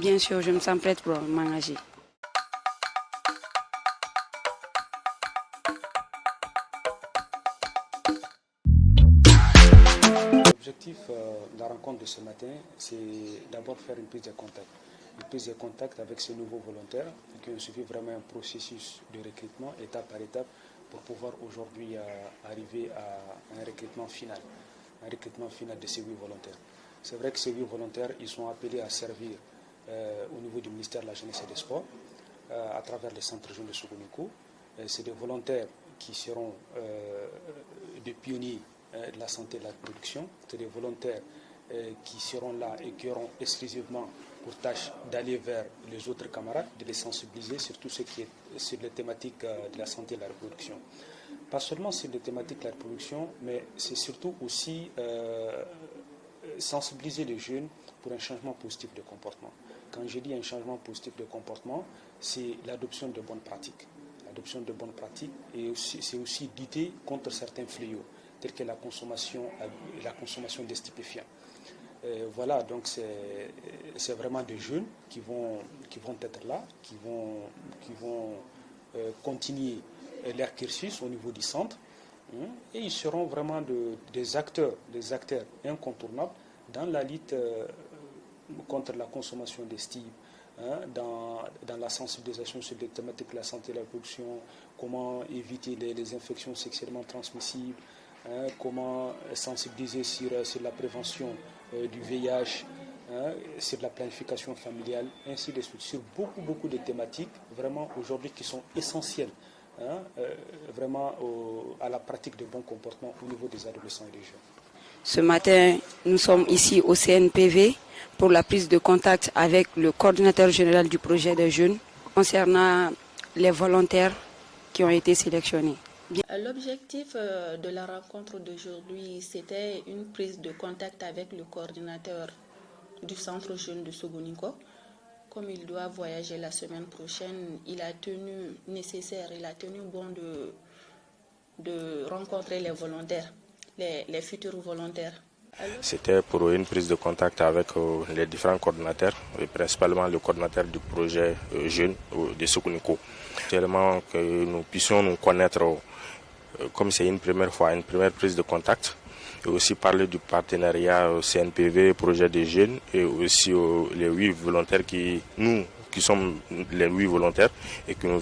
Bien sûr, je me sens prête pour m'engager. L'objectif de la rencontre de ce matin, c'est d'abord faire une prise de contact. Une prise de contact avec ces nouveaux volontaires qui ont suivi vraiment un processus de recrutement étape par étape pour pouvoir aujourd'hui arriver à un recrutement final de ces 8 volontaires. C'est vrai que ces 8 volontaires, ils sont appelés à servir au niveau du ministère de la Jeunesse et des Sports à travers les centres jeunes de Sogounico. C'est des volontaires qui seront des pionniers de la santé et de la reproduction. C'est des volontaires qui seront là et qui auront exclusivement pour tâche d'aller vers les autres camarades, de les sensibiliser sur tout ce qui est sur les thématiques de la santé et de la reproduction. Pas seulement sur les thématiques de la reproduction, mais c'est surtout aussi sensibiliser les jeunes pour un changement positif de comportement. Quand je dis un changement positif de comportement, c'est l'adoption de bonnes pratiques. L'adoption de bonnes pratiques et c'est aussi lutter contre certains fléaux, tels que la consommation de stupéfiants. Voilà, donc c'est vraiment des jeunes qui vont être là, qui vont continuer leur cursus au niveau du centre, et ils seront vraiment des acteurs incontournables dans la lutte contre la consommation des stupes, dans la sensibilisation sur les thématiques de la santé et de la reproduction, comment éviter les infections sexuellement transmissibles, comment sensibiliser sur la prévention du VIH, sur la planification familiale, ainsi de suite, sur beaucoup de thématiques vraiment aujourd'hui qui sont essentielles vraiment à la pratique de bons comportements au niveau des adolescents et des jeunes. Ce matin, nous sommes ici au CNPV pour la prise de contact avec le coordinateur général du projet des jeunes concernant les volontaires qui ont été sélectionnés. L'objectif de la rencontre d'aujourd'hui, c'était une prise de contact avec le coordinateur du centre jeune de Sogounico. Comme il doit voyager la semaine prochaine, il a tenu bon de rencontrer les volontaires, les futurs volontaires. C'était pour une prise de contact avec les différents coordinateurs, et principalement le coordinateur du projet jeune de Sogounico. Tellement que nous puissions nous connaître, comme c'est une première prise de contact, et aussi parler du partenariat CNPV, projet des jeunes, et aussi les 8 volontaires qui sommes les 8 volontaires et que nous